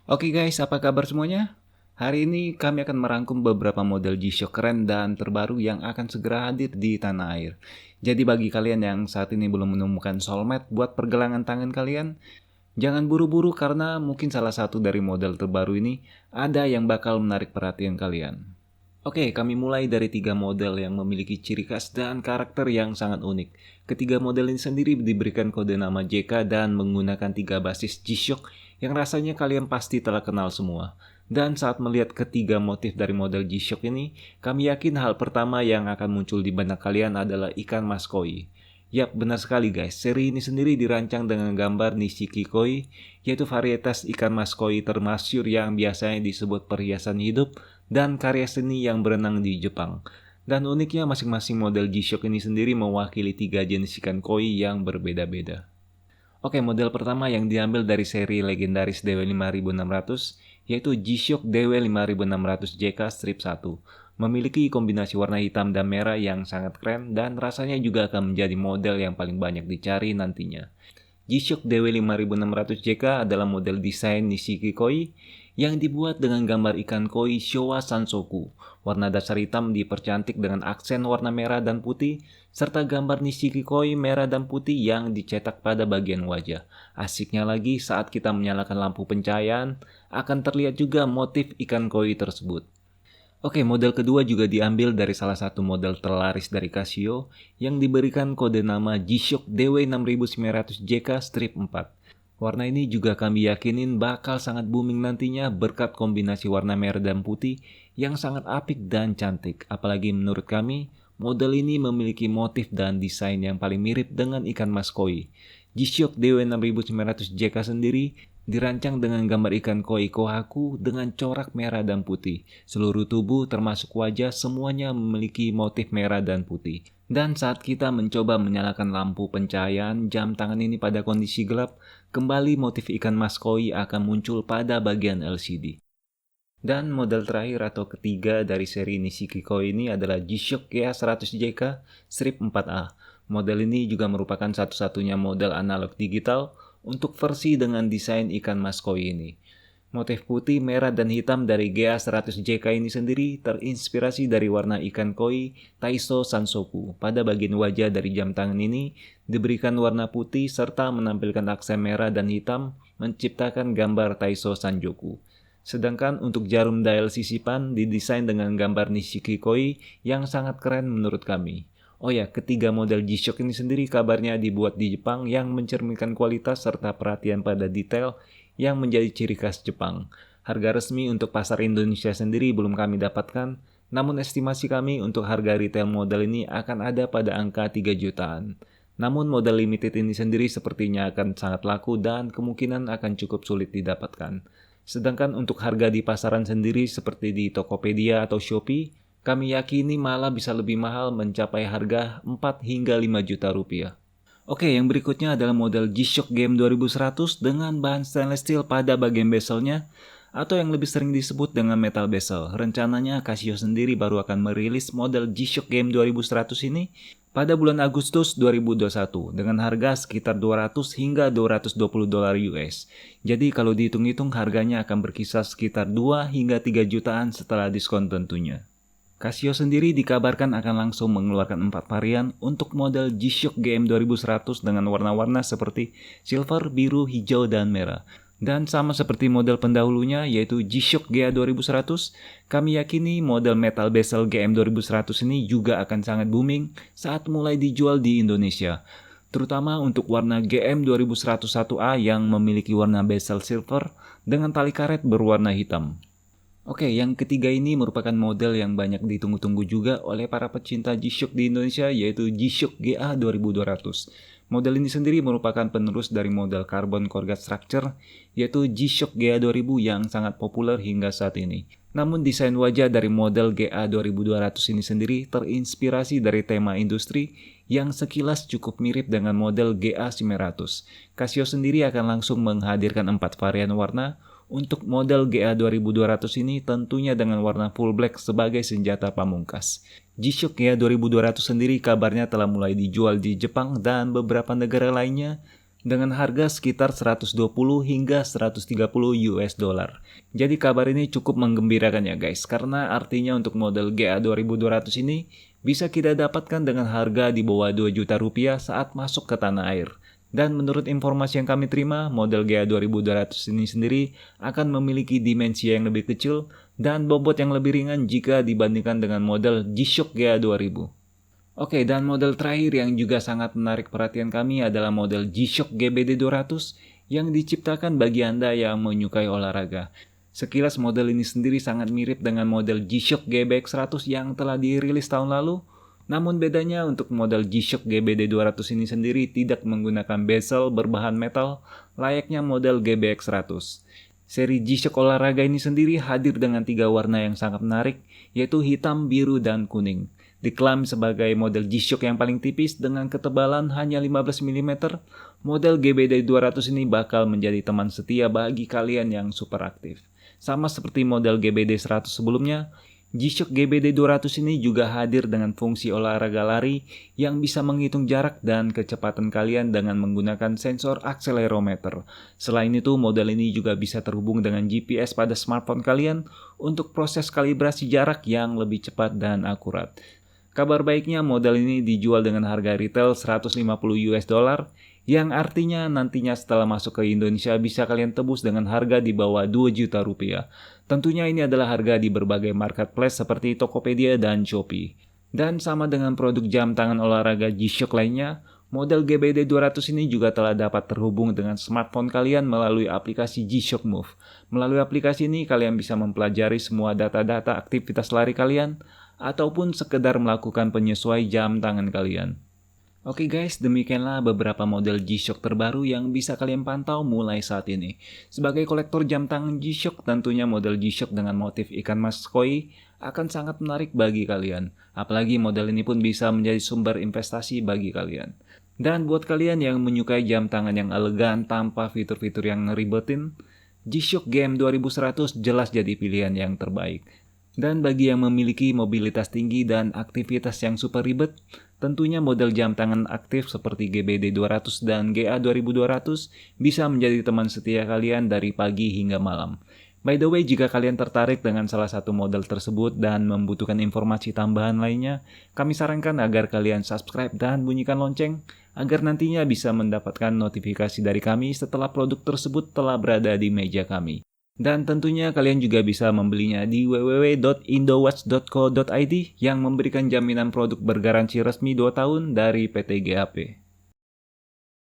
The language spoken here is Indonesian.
Oke guys, apa kabar semuanya? Hari ini kami akan merangkum beberapa model G-Shock keren dan terbaru yang akan segera hadir di tanah air. Jadi bagi kalian yang saat ini belum menemukan soulmate buat pergelangan tangan kalian, jangan buru-buru karena mungkin salah satu dari model terbaru ini ada yang bakal menarik perhatian kalian. Oke, kami mulai dari 3 model yang memiliki ciri khas dan karakter yang sangat unik. Ketiga model ini sendiri diberikan kode nama JK dan menggunakan 3 basis G-Shock yang rasanya kalian pasti telah kenal semua. Dan saat melihat ketiga motif dari model G-Shock ini, kami yakin hal pertama yang akan muncul di benak kalian adalah ikan mas koi. Yap, benar sekali guys. Seri ini sendiri dirancang dengan gambar Nishiki Koi, yaitu varietas ikan mas koi termasyur yang biasanya disebut perhiasan hidup dan karya seni yang berenang di Jepang. Dan uniknya masing-masing model G-Shock ini sendiri mewakili 3 jenis ikan koi yang berbeda-beda. Oke, model pertama yang diambil dari seri legendaris DW5600 yaitu G-Shock DW5600JK Strip 1. Memiliki kombinasi warna hitam dan merah yang sangat keren dan rasanya juga akan menjadi model yang paling banyak dicari nantinya. G-Shock DW5600JK adalah model desain Nishiki Koi yang dibuat dengan gambar ikan koi Showa Sansoku. Warna dasar hitam dipercantik dengan aksen warna merah dan putih, serta gambar Nishiki Koi merah dan putih yang dicetak pada bagian wajah. Asiknya lagi saat kita menyalakan lampu pencahayaan, akan terlihat juga motif ikan koi tersebut. Oke, model kedua juga diambil dari salah satu model terlaris dari Casio yang diberikan kode nama G-Shock DW6900JK Strip 4. Warna ini juga kami yakinin bakal sangat booming nantinya berkat kombinasi warna merah dan putih yang sangat apik dan cantik. Apalagi menurut kami, model ini memiliki motif dan desain yang paling mirip dengan ikan mas koi. G-Shock DW6900JK sendiri dirancang dengan gambar ikan koi kohaku dengan corak merah dan putih. Seluruh tubuh termasuk wajah semuanya memiliki motif merah dan putih. Dan saat kita mencoba menyalakan lampu pencahayaan jam tangan ini pada kondisi gelap, kembali motif ikan mas koi akan muncul pada bagian LCD. Dan model terakhir atau ketiga dari seri Nishiki Koi ini adalah G-Shock GA100JK Strip 4A. Model ini juga merupakan satu-satunya model analog digital untuk versi dengan desain ikan mas koi ini. Motif putih, merah, dan hitam dari GA100JK ini sendiri terinspirasi dari warna ikan koi Taiso Sansoku. Pada bagian wajah dari jam tangan ini diberikan warna putih serta menampilkan aksen merah dan hitam menciptakan gambar Taiso Sanjoku. Sedangkan untuk jarum dial sisipan didesain dengan gambar Nishiki Koi yang sangat keren menurut kami. Oh ya, ketiga model G-Shock ini sendiri kabarnya dibuat di Jepang yang mencerminkan kualitas serta perhatian pada detail yang menjadi ciri khas Jepang. Harga resmi untuk pasar Indonesia sendiri belum kami dapatkan, namun estimasi kami untuk harga retail model ini akan ada pada angka 3 jutaan. Namun model limited ini sendiri sepertinya akan sangat laku dan kemungkinan akan cukup sulit didapatkan. Sedangkan untuk harga di pasaran sendiri seperti di Tokopedia atau Shopee, kami yakini malah bisa lebih mahal mencapai harga 4 hingga 5 juta rupiah. Oke, yang berikutnya adalah model G-Shock GM2100 dengan bahan stainless steel pada bagian bezelnya atau yang lebih sering disebut dengan metal bezel. Rencananya Casio sendiri baru akan merilis model G-Shock GM2100 ini pada bulan Agustus 2021 dengan harga sekitar 200 hingga 220 dolar US. Jadi kalau dihitung-hitung harganya akan berkisar sekitar 2 hingga 3 jutaan setelah diskon tentunya. Casio sendiri dikabarkan akan langsung mengeluarkan 4 varian untuk model G-Shock GM2100 dengan warna-warna seperti silver, biru, hijau, dan merah. Dan sama seperti model pendahulunya yaitu G-Shock GA2100, kami yakini model metal bezel GM2100 ini juga akan sangat booming saat mulai dijual di Indonesia. Terutama untuk warna GM2101A yang memiliki warna bezel silver dengan tali karet berwarna hitam. Oke, yang ketiga ini merupakan model yang banyak ditunggu-tunggu juga oleh para pecinta G-Shock di Indonesia yaitu G-Shock GA2200. Model ini sendiri merupakan penerus dari model carbon corrugate structure yaitu G-Shock GA2000 yang sangat populer hingga saat ini. Namun desain wajah dari model GA2200 ini sendiri terinspirasi dari tema industri yang sekilas cukup mirip dengan model GA900. Casio sendiri akan langsung menghadirkan 4 varian warna. Untuk model GA2200 ini tentunya dengan warna full black sebagai senjata pamungkas. G-Shock GA2200 sendiri kabarnya telah mulai dijual di Jepang dan beberapa negara lainnya dengan harga sekitar 120 hingga 130 US dollar. Jadi kabar ini cukup menggembirakan ya guys, karena artinya untuk model GA 2200 ini bisa kita dapatkan dengan harga di bawah 2 juta rupiah saat masuk ke tanah air. Dan menurut informasi yang kami terima, model GA 2200 ini sendiri akan memiliki dimensi yang lebih kecil dan bobot yang lebih ringan jika dibandingkan dengan model G-Shock GA 2000. Oke, dan model terakhir yang juga sangat menarik perhatian kami adalah model G-Shock GBD 200 yang diciptakan bagi Anda yang menyukai olahraga. Sekilas model ini sendiri sangat mirip dengan model G-Shock GBX 100 yang telah dirilis tahun lalu. Namun bedanya untuk model G-Shock GBD 200 ini sendiri tidak menggunakan bezel berbahan metal layaknya model GBX 100. Seri G-Shock olahraga ini sendiri hadir dengan 3 warna yang sangat menarik, yaitu hitam, biru, dan kuning. Diklaim sebagai model G-Shock yang paling tipis dengan ketebalan hanya 15 mm, model GBD 200 ini bakal menjadi teman setia bagi kalian yang super aktif. Sama seperti model GBD 100 sebelumnya, G-Shock GBD 200 ini juga hadir dengan fungsi olahraga lari yang bisa menghitung jarak dan kecepatan kalian dengan menggunakan sensor akselerometer. Selain itu, model ini juga bisa terhubung dengan GPS pada smartphone kalian untuk proses kalibrasi jarak yang lebih cepat dan akurat. Kabar baiknya, model ini dijual dengan harga retail 150 US dollar, yang artinya nantinya setelah masuk ke Indonesia bisa kalian tebus dengan harga di bawah 2 juta rupiah. Tentunya ini adalah harga di berbagai marketplace seperti Tokopedia dan Shopee. Dan sama dengan produk jam tangan olahraga G-Shock lainnya, model GBD 200 ini juga telah dapat terhubung dengan smartphone kalian melalui aplikasi G-Shock Move. Melalui aplikasi ini kalian bisa mempelajari semua data-data aktivitas lari kalian, ataupun sekedar melakukan penyesuai jam tangan kalian. Oke guys, demikianlah beberapa model G-Shock terbaru yang bisa kalian pantau mulai saat ini. Sebagai kolektor jam tangan G-Shock, tentunya model G-Shock dengan motif ikan mas koi akan sangat menarik bagi kalian. Apalagi model ini pun bisa menjadi sumber investasi bagi kalian. Dan buat kalian yang menyukai jam tangan yang elegan tanpa fitur-fitur yang ngeribetin, G-Shock GM 2100 jelas jadi pilihan yang terbaik. Dan bagi yang memiliki mobilitas tinggi dan aktivitas yang super ribet, tentunya model jam tangan aktif seperti GBD 200 dan GA 2200 bisa menjadi teman setia kalian dari pagi hingga malam. By the way, jika kalian tertarik dengan salah satu model tersebut dan membutuhkan informasi tambahan lainnya, kami sarankan agar kalian subscribe dan bunyikan lonceng agar nantinya bisa mendapatkan notifikasi dari kami setelah produk tersebut telah berada di meja kami. Dan tentunya kalian juga bisa membelinya di www.indowatch.co.id yang memberikan jaminan produk bergaransi resmi 2 tahun dari PT GAP.